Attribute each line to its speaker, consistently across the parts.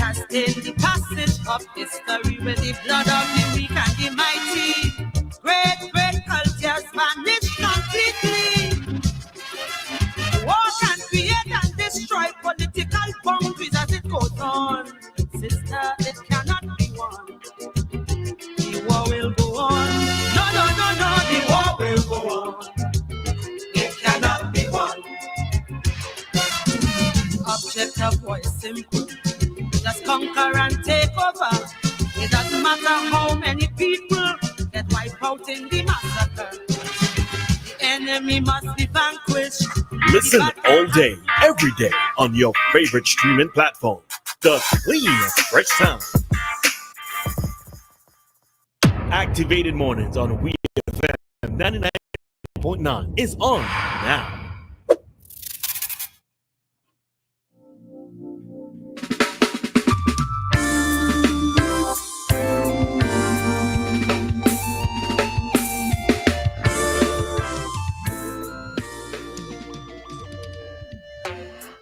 Speaker 1: understand the passage of history with the blood of the weak and the mighty. Great cultures vanish completely. War can create and destroy political boundaries as it goes on. Sister, it cannot be won. The war will go on. No, the war will go on. It cannot be won. Object of war is simple. Just conquer and take over. It doesn't matter how many people get wiped out in the massacre. The enemy must be vanquished.
Speaker 2: Listen all day, every day on your favorite streaming platform. The clean, fresh sound. Activated Mornings on WEFM 99.9 is on now.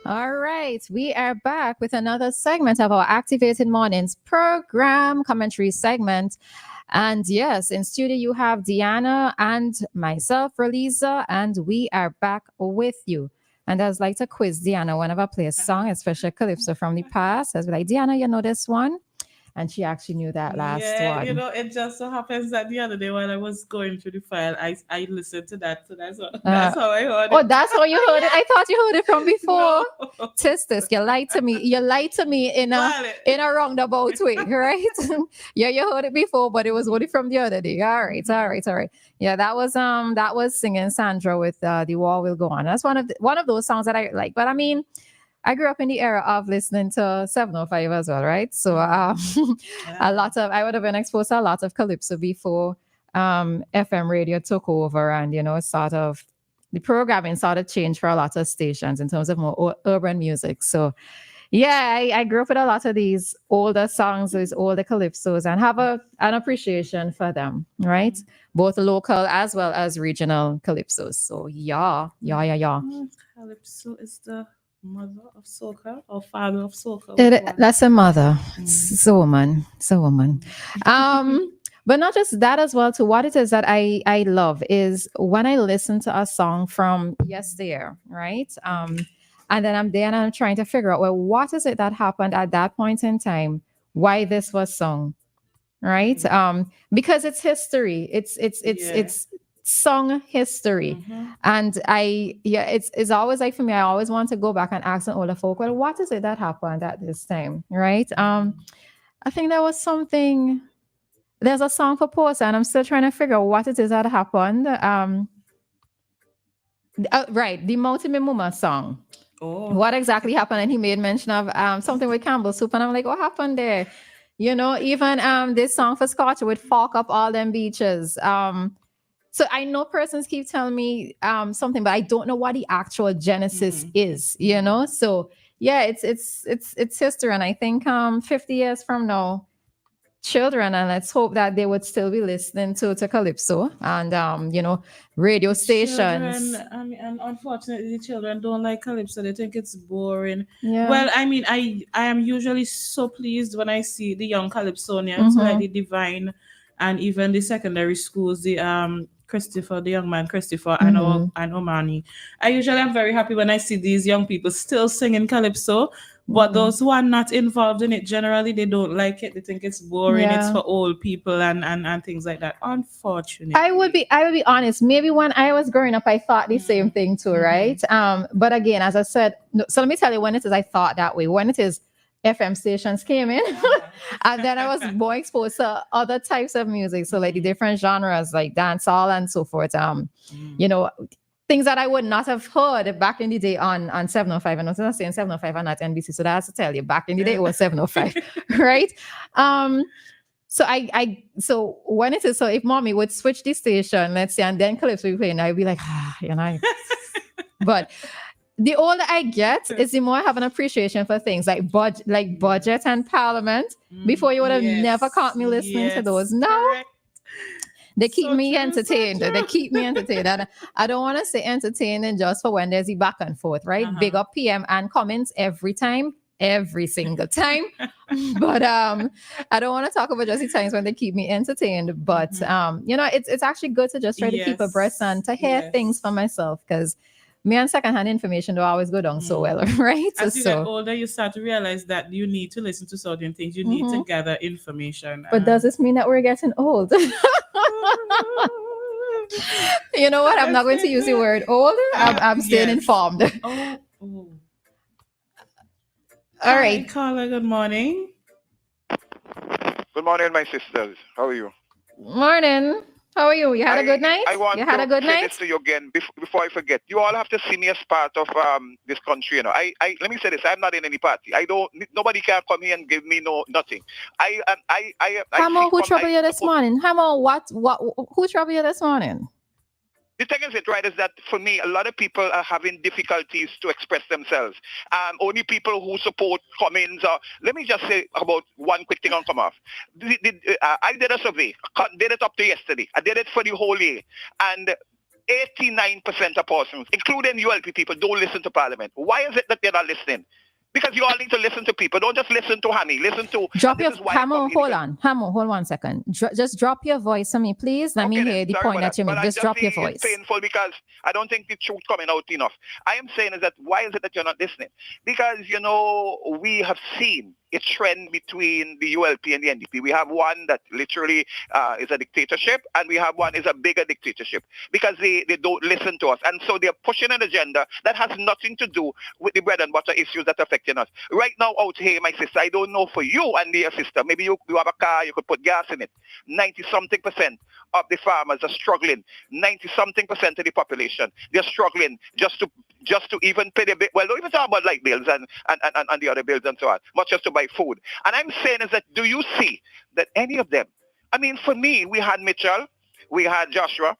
Speaker 3: All right, we are back with another segment of our Activated Mornings program commentary segment. And yes, in studio you have Dianna and myself, Roleza, and we are back with you. And I was like to quiz Dianna whenever I play a song, especially Calypso from the past. I was like, Dianna, you know this one? And she actually knew that last one.
Speaker 4: You know, it just so happens that the other day while I was going through the file, I listened to that. So that's how I heard it.
Speaker 3: Oh, that's how you heard it? I thought you heard it from before. No. This. You lied to me. You lied to me in a roundabout way, right? Yeah, you heard it before, but it was only from the other day. All right. Yeah, that was singing Sandra with The War Will Go On. That's one of those songs that I like. But I mean, I grew up in the era of listening to 705 as well, right? So I would have been exposed to a lot of Calypso before FM radio took over, and sort of the programming sort of changed for a lot of stations in terms of more urban music. So yeah, I grew up with a lot of these older songs, these older Calypsos, and have an appreciation for them, right? Both local as well as regional Calypsos. So yeah.
Speaker 4: Calypso is the mother of soca or father of soca?
Speaker 3: That's a mother. It's a woman. But not just that as well. To what it is that I love is when I listen to a song from yesteryear, right? And then I'm there and I'm trying to figure out, well, what is it that happened at that point in time? Why this was sung, right? Because it's history. It's song history. And it's always like, for me, I always want to go back and ask an older folk, well, what is it that happened at this time, right? I think there was something, there's a song for Portia, and I'm still trying to figure out what it is that happened. Right, the Multi Muma song. What exactly happened? And he made mention of something with Campbell soup, and I'm like, what happened there? Even this song for Scotch would fuck up all them beaches. So I know persons keep telling me something, but I don't know what the actual genesis is, So yeah, it's history. And I think 50 years from now, children, and let's hope that they would still be listening to Calypso and radio stations.
Speaker 4: And unfortunately, the children don't like Calypso. They think it's boring.
Speaker 3: Yeah.
Speaker 4: Well, I mean, I am usually so pleased when I see the young Calypsonians, like the Divine, and even the secondary schools, the Christopher, the young man Christopher, and Omani. I usually am very happy when I see these young people still singing Calypso, but those who are not involved in it, generally, they don't like it. They think it's boring. It's for old people and things like that. Unfortunately.
Speaker 3: I would be honest. Maybe when I was growing up, I thought the same thing too, right? But again, as I said, so let me tell you when it is I thought that way. When it is FM stations came in and then I was more exposed to other types of music, so like the different genres like dancehall and so forth, things that I would not have heard back in the day on 705. And I was saying 705 and not NBC, so that has to tell you back in the day it was 705. Right? So when it is, so if mommy would switch the station, let's say, and then Calypso would be playing, I'd be like, but the older I get, is the more I have an appreciation for things like budget and Parliament. Before, you would have never caught me listening to those. No, they keep me entertained. They keep me entertained. And I don't want to say entertaining just for when there's the back and forth, right? Big up PM and Cummins every time. Every single time. But I don't want to talk about just the times when they keep me entertained. But it's actually good to just try to keep abreast and to hear things for myself, because me and secondhand information don't always go down so well, right?
Speaker 4: As you get older, you start to realize that you need to listen to certain things. You need to gather information.
Speaker 3: But does this mean that we're getting old? You know what? I'm not going to use the word old. I'm staying informed.
Speaker 4: All
Speaker 3: right.
Speaker 4: Carla, good morning.
Speaker 5: Good morning, my sisters. How are you?
Speaker 3: Morning. How are you? You had a good night?
Speaker 5: You had a good night? This to you again before I forget. You all have to see me as part of this country. You know, I let me say this. I'm not in any party. Nobody can come here and give me nothing.
Speaker 3: Hamo, who troubled you this morning? Hamo, who troubled you this morning?
Speaker 5: The thing is, is that for me, a lot of people are having difficulties to express themselves. Only people who support Cummins let me just say about one quick thing on come off. I did a survey, did it up to yesterday. I did it for the whole year. And 89% of persons, including ULP people, don't listen to Parliament. Why is it that they're not listening? Because you all need to listen to people. Don't just listen to Honey. Listen to...
Speaker 3: Hamo, hold on. Hamo, hold 1 second. Just drop your voice to me, please. Let me hear the point that you make. Just drop your voice.
Speaker 5: It's painful because I don't think the truth coming out enough. I am saying is that why is it that you're not listening? Because, we have seen a trend between the ULP and the NDP. We have one that literally is a dictatorship, and we have one is a bigger dictatorship because they don't listen to us. And so they're pushing an agenda that has nothing to do with the bread and butter issues that are affecting us. Right now out here, my sister, I don't know for you and your sister, maybe you have a car, you could put gas in it. 90-something% of the farmers are struggling. 90-something% of the population, they're struggling just to even pay the bill. Well, don't even talk about light bills and the other bills and so on, much as to buy food. And I'm saying is that, do you see that any of them, I mean, for me, we had Mitchell, we had Joshua,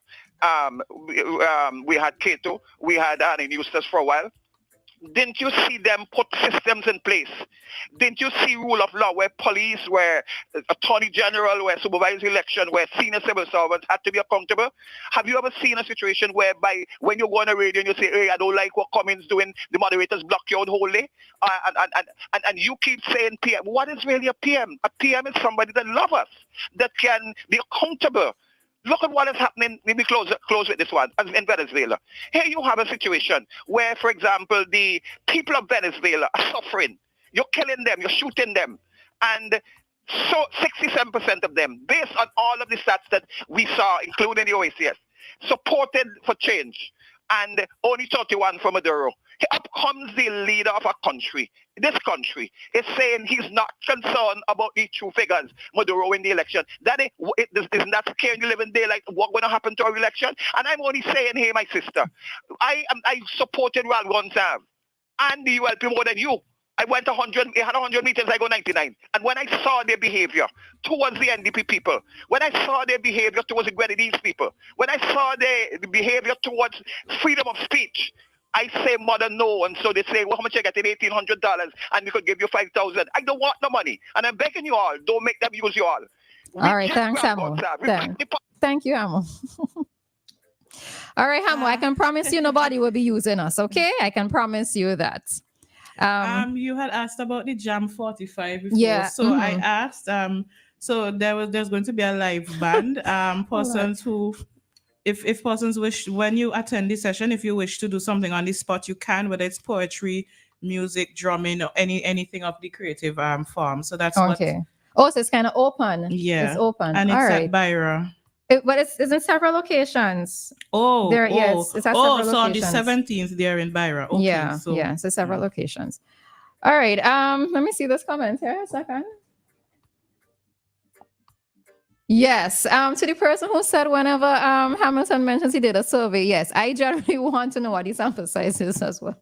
Speaker 5: we had Cato, we had Annie Eustace for a while. Didn't you see them put systems in place? Didn't you see rule of law where police, where attorney general, where supervised election, where senior civil servants had to be accountable? Have you ever seen a situation whereby when you go on a radio and you say, hey, I don't like what Cummins doing, the moderators block you out wholly? And you keep saying PM. What is really a PM? A PM is somebody that loves us, that can be accountable. Look at what is happening. Let me close with this one. In Venezuela. Here you have a situation where, for example, the people of Venezuela are suffering. You're killing them. You're shooting them. And so 67% of them, based on all of the stats that we saw, including the OACS, supported for change. And only 31 for Maduro. Up comes the leader of a country. This country is saying he's not concerned about the true figures. Maduro in the election. Isn't that scaring you living day like what's going to happen to our election? And I'm only saying, hey, my sister, I supported Ralph Gonsalves and the ULP more than you. I went 100, I had 100 meetings, I go 99. And when I saw their behavior towards the NDP people, when I saw their behavior towards the Grenadines people, when I saw their behavior towards freedom of speech, I say mother no. And so they say, well, how much you get? $1,800 and we could give you 5,000. I don't want the money. And I'm begging you all, don't make them use you all.
Speaker 3: All right, thanks, Hamo. Thank you, Hamo. All right, Hamo, I can promise you nobody will be using us, okay? I can promise you that.
Speaker 4: You had asked about the Jam 45 before.
Speaker 3: Yeah.
Speaker 4: So I asked, so there's going to be a live band. Persons who, if persons wish, when you attend this session, if you wish to do something on the spot, you can, whether it's poetry, music, drumming, or anything of the creative form. So that's
Speaker 3: okay. So it's kind of open.
Speaker 4: Yeah.
Speaker 3: It's open.
Speaker 4: And it's
Speaker 3: all
Speaker 4: at
Speaker 3: right.
Speaker 4: Byra.
Speaker 3: But it's in several locations. Yes, it's at several locations.
Speaker 4: So on the 17th, they're in Byra. Okay,
Speaker 3: so several locations. All right. Let me see this comment here a second. Yes. To the person who said whenever Hamilton mentions he did a survey, yes, I generally want to know what the sample size is as well.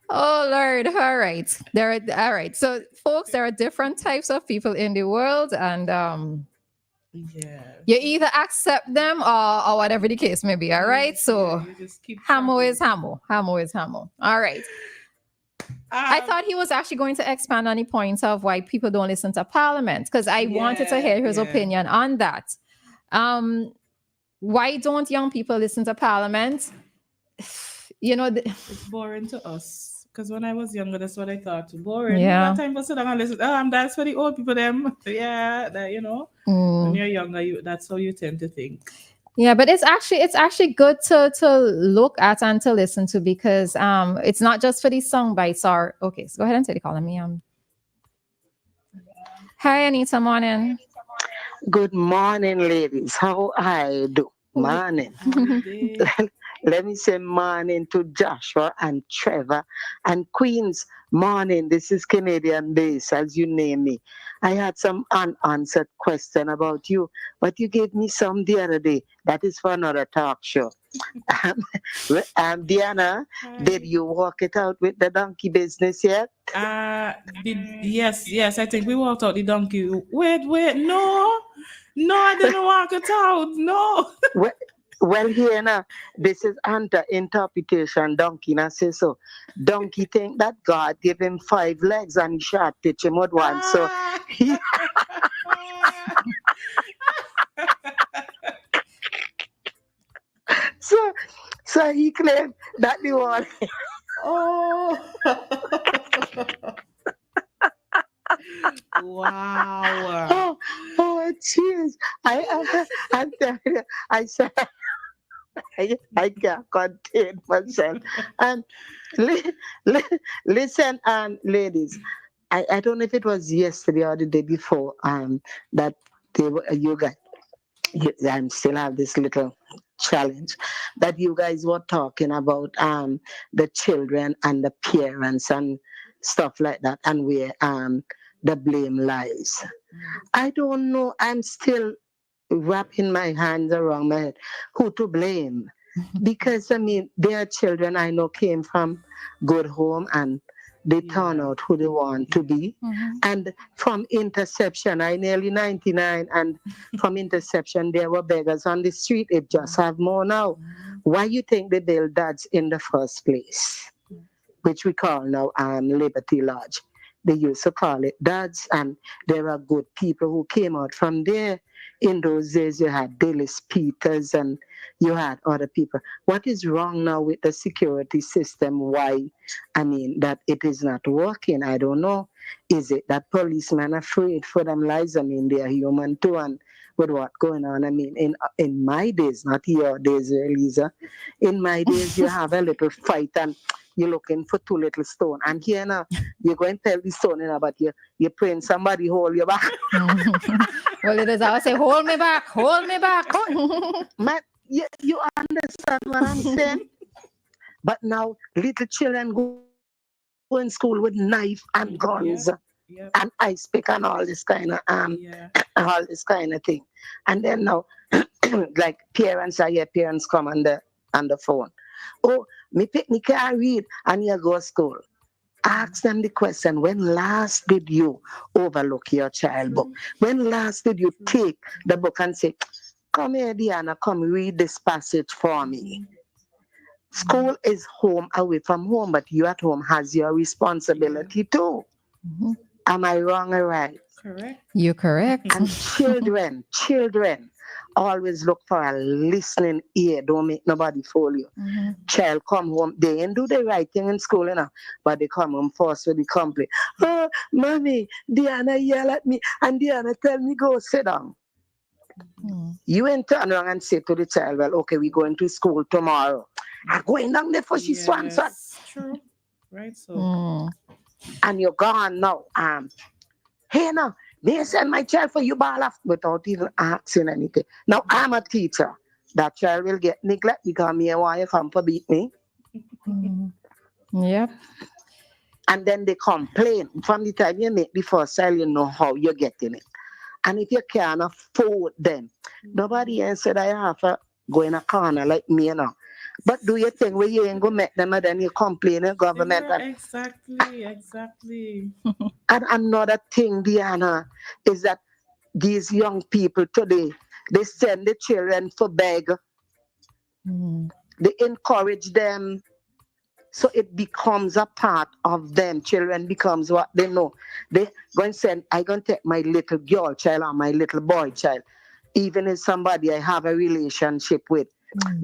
Speaker 3: Oh Lord. All right. All right. So folks, there are different types of people in the world, and you either accept them or whatever the case may be. All right. So Hamo is Hamo. Hamo is Hamo. All right. I thought he was actually going to expand on the points of why people don't listen to Parliament, because I wanted to hear his opinion on that. Why don't young people listen to Parliament?
Speaker 4: It's boring to us. Because when I was younger, that's what I thought. Boring.
Speaker 3: Yeah.
Speaker 4: What time for sit down and listen? That's for the old people. Them. Yeah. That when you're younger, that's how you tend to think.
Speaker 3: Yeah, but it's actually good to look at and to listen to, because it's not just for these song bites or okay, so go ahead and take the call. Let me Hi Anita, morning.
Speaker 6: Good morning, ladies. How I do? Morning. Let me say morning to Joshua and Trevor and Queens. Morning. This is Canadian Days, as you name me. I had some unanswered question about you, but you gave me some the other day. That is for another talk show. Dianna, did you walk it out with the donkey business yet?
Speaker 4: Yes. I think we walked out the donkey. Wait, no, I didn't walk it out. No.
Speaker 6: Well, here now, this is under interpretation. Donkey now say so. Donkey think that God gave him 5 legs and he shot pitch him with one. So he so he claimed that the one.
Speaker 4: Oh. Wow.
Speaker 6: Oh, jeez. I said, I can't contain myself. And listen, ladies, I don't know if it was yesterday or the day before that you guys, I still have this little challenge that you guys were talking about the children and the parents and stuff like that, and where the blame lies. I don't know. I'm still wrapping my hands around my head who to blame, because I mean their children I know came from good home and they turn out who they want to be. And from interception, I nearly 99, and from interception there were beggars on the street. It just have more now. Why you think they build dads in the first place, which we call now Liberty Lodge? They used to call it dads, and there are good people who came out from there. In those days, you had Dallas Peters and you had other people. What is wrong now with the security system? Why? I mean, that it is not working. I don't know. Is it that policemen are afraid for them lives? I mean, they are human too, and with what going on. I mean, in my days, not your days, Lisa. In my days, you have a little fight and you're looking for 2 little stones. And here now, you're going to tell the stone, but you're praying somebody hold your back.
Speaker 3: Well, it is. I would say, hold me back.
Speaker 6: Man, you understand what I'm saying? But now, little children go in school with knife and guns and ice pick and all this kind of all this kind of thing. And then now, like parents come on the phone. Oh, me pick me car read and you go to school. Ask them the question, when last did you overlook your child book? When last did you take the book and say, come here, Dianna, come read this passage for me? School is home away from home, but you at home has your responsibility too. Am I wrong or right?
Speaker 4: Correct.
Speaker 3: You're correct.
Speaker 6: And children always look for a listening ear. Don't make nobody fool you. Child come home, they ain't do the right thing in school, but they come home first with the complaint. Oh, mommy, Dianna yell at me, and Dianna tell me go sit down. You ain't turn around and say to the child, well, okay, we're going to school tomorrow. I'm going down there for she swan.
Speaker 4: True. Right, so.
Speaker 6: And you're gone now. Hey, now, may I send my child for you ball off without even asking anything. Now, I'm a teacher. That child will get neglect because me why you come for beat me.
Speaker 3: Yep.
Speaker 6: And then they complain. From the time you make the first child, you know how you're getting it. And if you can't afford them, nobody else said I have to go in a corner like me, But do you think where you ain't going to make them and then you complain in government?
Speaker 4: Exactly.
Speaker 6: And another thing, Dianna, is that these young people today, they send the children for beg. They encourage them. So it becomes a part of them. Children becomes what they know. They going to send, I going to take my little girl child or my little boy child, even if somebody I have a relationship with.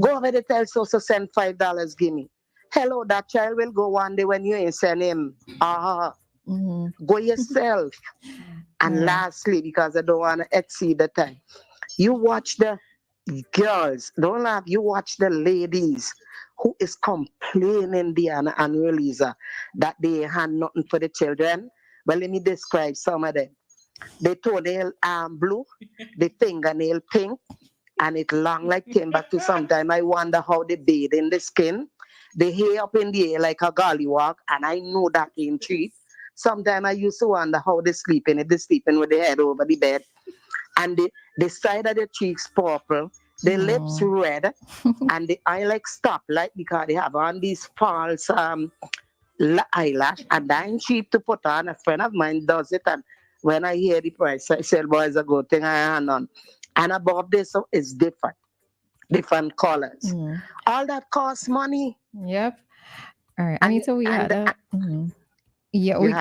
Speaker 6: Go over there, tell so send $5, give me. Hello, that child will go one day when you ain't send him. Go yourself. And lastly, because I don't want to exceed the time, you watch the girls, don't laugh, you watch the ladies who is complaining, Dianna and Roleza, that they had nothing for the children. Well, let me describe some of them. The toenail blue, the fingernail pink, and it long like timber to sometime. I wonder how they bathe in the skin. The hair up in the air like a gollywog, and I know that ain't cheap. Sometimes I used to wonder how they sleeping, if they sleeping with their head over the bed. And the side of the cheeks purple, the lips red, and the eye like stoplight because they have on these false eyelash, and that ain't cheap to put on. A friend of mine does it, and when I hear the price, I said, boy, it's a good thing I hand on. And above this is different colors. All that costs money.
Speaker 3: Yep. All right. Anita, we had a... Yeah,
Speaker 6: You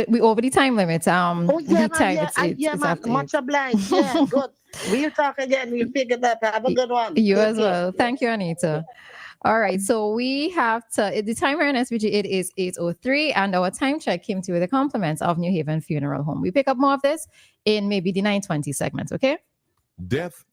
Speaker 3: we over the time limit.
Speaker 6: Yeah,
Speaker 3: the time
Speaker 6: man,
Speaker 3: after
Speaker 6: much obliged. Yeah, good. We'll talk again. We'll pick it up. Have a good one.
Speaker 3: You as well. Thank you, Anita. All right, so we have to, the time here in SBG, it is 8:03, and our time check came to with the compliments of New Haven Funeral Home. We pick up more of this in maybe the 9:20 segment, okay?
Speaker 7: Death